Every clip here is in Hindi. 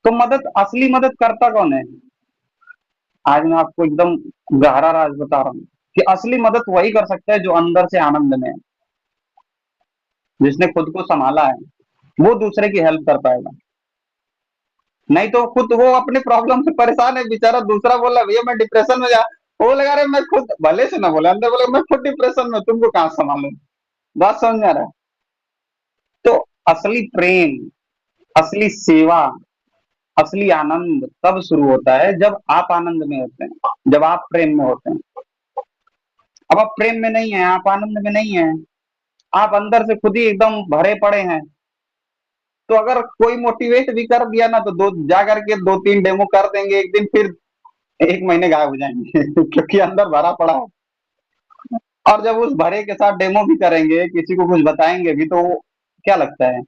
तो मदद, असली मदद करता कौन है? आज मैं आपको एकदम गहरा राज बता रहा हूँ कि असली मदद वही कर सकता है जो अंदर से आनंद में है, जिसने खुद को संभाला है, वो दूसरे की हेल्प कर पाएगा। नहीं तो खुद वो अपने प्रॉब्लम से परेशान है बेचारा, दूसरा बोला भैया मैं डिप्रेशन में जा, वो लगा रहे मैं खुद, भले से ना बोले, अंदर बोले मैं खुद डिप्रेशन में, तुमको कहाँ संभालू। बात समझ में आ रहा है? तो असली प्रेम, असली सेवा, असली आनंद तब शुरू होता है जब आप आनंद में होते हैं, जब आप प्रेम में होते हैं। अब आप प्रेम में नहीं है, आप आनंद में नहीं है, आप अंदर से खुद ही एकदम भरे पड़े हैं, तो अगर कोई मोटिवेट भी कर दिया ना, तो दो जा करके दो तीन डेमो कर देंगे एक दिन, फिर एक महीने गायब हो जाएंगे क्योंकि अंदर भरा पड़ा है। और जब उस भरे के साथ डेमो भी करेंगे, किसी को कुछ बताएंगे भी, तो क्या लगता है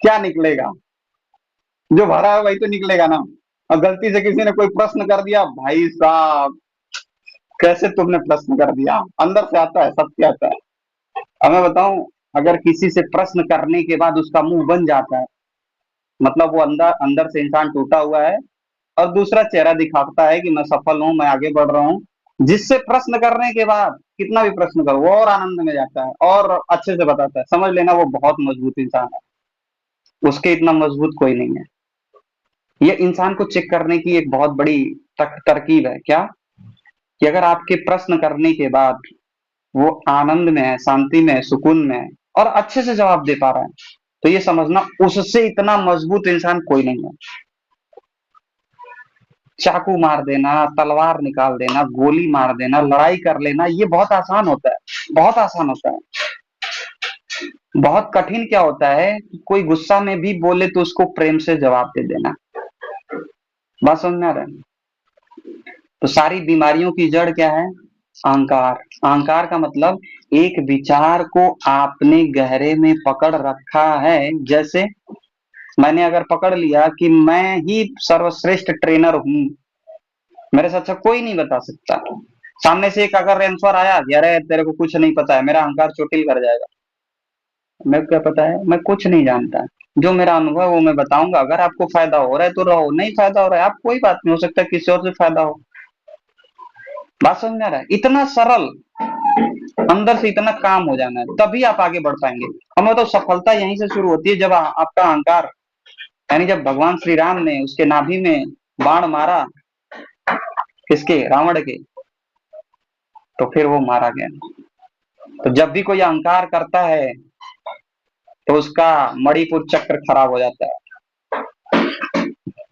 क्या निकलेगा? जो भरा है वही तो निकलेगा ना। और गलती से किसी ने कोई प्रश्न कर दिया, भाई साहब कैसे तुमने प्रश्न कर दिया, अंदर से आता है, सत्य आता है। अब मैं बताऊं, अगर किसी से प्रश्न करने के बाद उसका मुंह बन जाता है, मतलब वो अंदर अंदर से इंसान टूटा हुआ है, और दूसरा चेहरा दिखाता है कि मैं सफल हूं, मैं आगे बढ़ रहा हूं। जिससे प्रश्न करने के बाद कितना भी प्रश्न करो, वो और आनंद में जाता है और अच्छे से बताता है, समझ लेना वो बहुत मजबूत इंसान है, उसके इतना मजबूत कोई नहीं है। ये इंसान को चेक करने की एक बहुत बड़ी तरकीब है, क्या? कि अगर आपके प्रश्न करने के बाद वो आनंद में है, शांति में है, सुकून में है, और अच्छे से जवाब दे पा रहा है, तो ये समझना उससे इतना मजबूत इंसान कोई नहीं है। चाकू मार देना, तलवार निकाल देना, गोली मार देना, लड़ाई कर लेना, ये बहुत आसान होता है, बहुत आसान होता है। बहुत कठिन क्या होता है कि कोई गुस्सा में भी बोले तो उसको प्रेम से जवाब दे देना। बात समझ में आ रहा है? तो सारी बीमारियों की जड़ क्या है? अहंकार। अहंकार का मतलब एक विचार को आपने गहरे में पकड़ रखा है। जैसे मैंने अगर पकड़ लिया कि मैं ही सर्वश्रेष्ठ ट्रेनर हूं, मेरे से अच्छा कोई नहीं बता सकता, सामने से एक अगर आंसर आया कि अरे तेरे को कुछ नहीं पता है, मेरा अहंकार चोटिल कर जाएगा। मैं क्या पता है, मैं कुछ नहीं जानता, जो मेरा अनुभव है वो मैं बताऊंगा, अगर आपको फायदा हो रहा है तो रहो, नहीं फायदा हो रहा है आप कोई बात नहीं, हो सकता है किसी और से फायदा हो। बात समझ में आ रहा है? इतना सरल, अंदर से इतना काम हो जाना है, तभी आप आगे बढ़ पाएंगे। हम मतलब सफलता यहीं से शुरू होती है, जब आपका अहंकार, यानी जब भगवान श्री राम ने उसके नाभि में बाण मारा, किसके? रावण के, तो फिर वो मारा गया। तो जब भी कोई अहंकार करता है तो उसका मणिपुर चक्र खराब हो जाता है,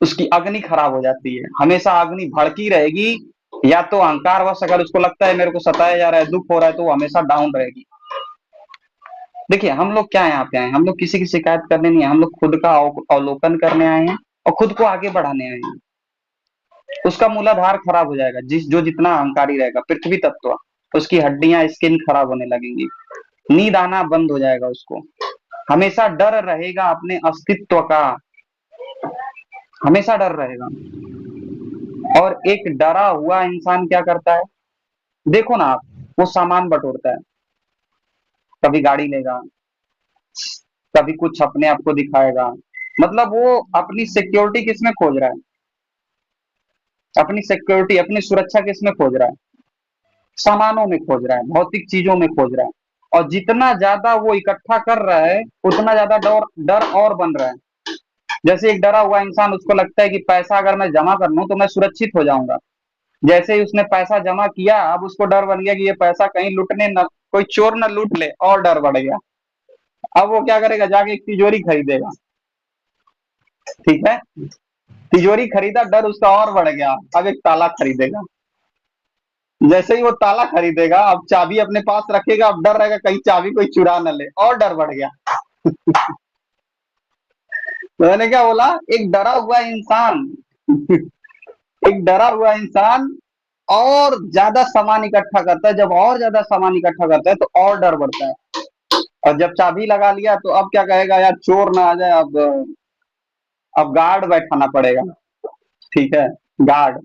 उसकी अग्नि खराब हो जाती है, हमेशा अग्नि भड़की रहेगी। या तो अहंकार वश अगर उसको लगता है मेरे को सताया जा रहा है, दुख हो रहा है, तो वो हमेशा डाउन रहेगी। देखिए हम लोग क्या यहाँ पे आए हैं, हम लोग किसी की शिकायत करने नहीं है, हम लोग खुद का अवलोकन करने आए हैं और खुद को आगे बढ़ाने आए हैं। उसका मूलाधार खराब हो जाएगा, जो जितना अहंकारी रहेगा, पृथ्वी तत्व, उसकी हड्डियां, स्किन खराब होने लगेंगी, नींद आना बंद हो जाएगा उसको, हमेशा डर रहेगा अपने अस्तित्व का, हमेशा डर रहेगा। और एक डरा हुआ इंसान क्या करता है? देखो ना आप, वो सामान बटोरता है, कभी गाड़ी लेगा, कभी कुछ अपने आप को दिखाएगा, मतलब वो अपनी सिक्योरिटी किसमें खोज रहा है? अपनी सिक्योरिटी, अपनी सुरक्षा किसमें खोज रहा है? सामानों में खोज रहा है, भौतिक चीजों में खोज रहा है। और जितना ज्यादा वो इकट्ठा कर रहा है, उतना ज्यादा डर डर और बन रहा है। जैसे एक डरा हुआ इंसान, उसको लगता है कि पैसा अगर मैं जमा कर लूं तो मैं सुरक्षित हो जाऊंगा। जैसे ही उसने पैसा जमा किया, अब उसको डर बन गया कि ये पैसा कहीं लुटने न, कोई चोर न लूट ले, और डर बढ़ गया। अब वो क्या करेगा, जाके एक तिजोरी खरीदेगा। ठीक है, तिजोरी खरीदा, डर उसका और बढ़ गया, अब एक ताला खरीदेगा। जैसे ही वो ताला खरीदेगा, अब चाबी अपने पास रखेगा, अब डर रहेगा कहीं चाबी कोई चुरा न ले, और डर बढ़ गया। तो मैंने क्या बोला, एक डरा हुआ इंसान एक डरा हुआ इंसान और ज्यादा सामान इकट्ठा करता है, जब और ज्यादा सामान इकट्ठा करता है तो और डर बढ़ता है। और जब चाबी लगा लिया तो अब क्या कहेगा, यार चोर ना आ जाए, अब गार्ड बैठाना पड़ेगा। ठीक है, गार्ड,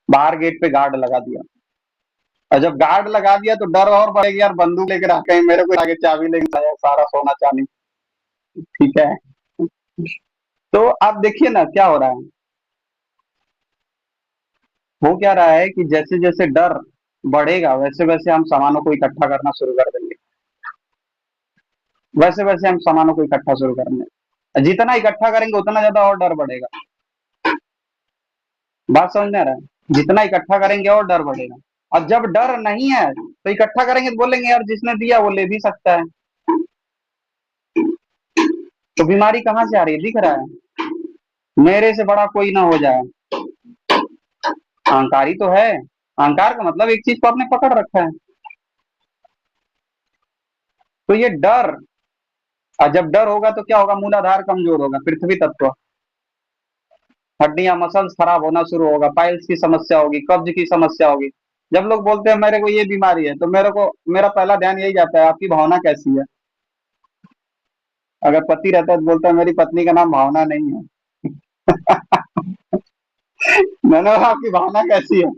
बाहर गेट पे गार्ड लगा दिया। और जब गार्ड लगा दिया तो डर और बढ़ेगा, यार बंदूक लेकर आ, कहीं मेरे को आगे चाबी लेकर आया, सारा सोना चांदी। ठीक है, तो आप देखिए ना क्या हो रहा है। हो क्या रहा है कि जैसे जैसे डर बढ़ेगा वैसे वैसे हम सामानों को इकट्ठा करना शुरू कर देंगे। वैसे वैसे हम सामानों को इकट्ठा शुरू करेंगे। जितना इकट्ठा करेंगे उतना ज्यादा और डर बढ़ेगा। बात समझ में आ रहा है? जितना इकट्ठा करेंगे और डर बढ़ेगा। और जब डर नहीं है तो इकट्ठा करेंगे तो बोलेंगे यार जिसने दिया वो ले भी सकता है। तो बीमारी कहाँ से आ रही है? दिख रहा है। मेरे से बड़ा कोई ना हो जाए। अहंकारी तो है। अहंकार का मतलब एक चीज को आपने पकड़ रखा है। तो ये डर, और जब डर होगा तो क्या होगा? मूलाधार कमजोर होगा, पृथ्वी तत्व, हड्डियां मसल्स खराब होना शुरू होगा, पाइल्स की समस्या होगी, कब्ज की समस्या होगी। जब लोग बोलते हैं मेरे को ये बीमारी है तो मेरा पहला ध्यान यही जाता है आपकी भावना कैसी है। अगर पति रहता है तो बोलता है मेरी पत्नी का नाम भावना नहीं है। मैंने बोला आपकी भावना कैसी है?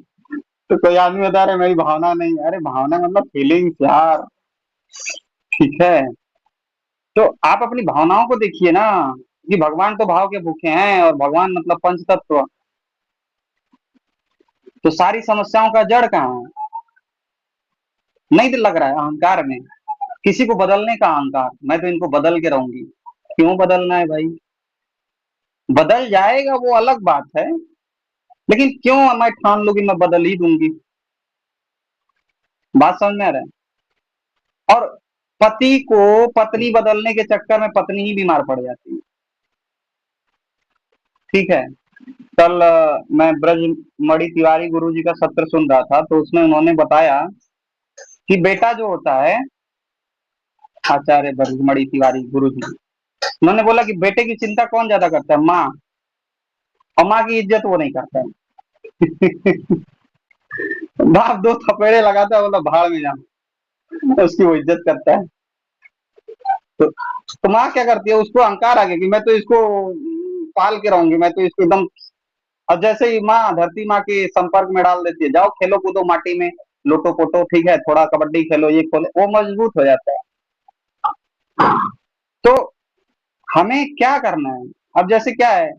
तो कोई आदमी बता रहे मेरी भावना नहीं है। अरे भावना मतलब फीलिंग्स यार। ठीक है। तो आप अपनी भावनाओं को देखिए ना, कि भगवान तो भाव के भूखे हैं और भगवान मतलब पंच तत्व। तो सारी समस्याओं का जड़ कहाँ है? नहीं तो लग रहा है अहंकार में। किसी को बदलने का अहंकार, मैं तो इनको बदल के रहूंगी। क्यों बदलना है भाई? बदल जाएगा वो अलग बात है, लेकिन क्यों मैं ठान लूं कि मैं बदल ही दूंगी? बात समझ में आ रहा है? और पति को पत्नी बदलने के चक्कर में पत्नी ही बीमार पड़ जाती है। ठीक है। कल मैं ब्रज मणि तिवारी गुरु जी का सत्र सुन रहा था, तो उसमें उन्होंने बताया कि बेटा जो होता है, आचार्य ब्रज मणि तिवारी गुरु जी, उन्होंने बोला कि बेटे की चिंता कौन ज्यादा करता है? माँ। और माँ की इज्जत वो नहीं करता है। बाप दो थपेड़े लगाता है, बोला भाड़ में जा, उसकी वो इज्जत करता है। तो माँ क्या करती है? उसको अहंकार आ गया कि मैं तो इसको पाल के रहूंगी, मैं तो इसको एकदम। और जैसे ही माँ धरती माँ के संपर्क में डाल देती है, जाओ खेलो कूदो माटी में, लोटो पोटो, ठीक है, थोड़ा कबड्डी खेलो, ये खोलो, वो मजबूत हो जाता है। तो हमें क्या करना है? अब जैसे क्या है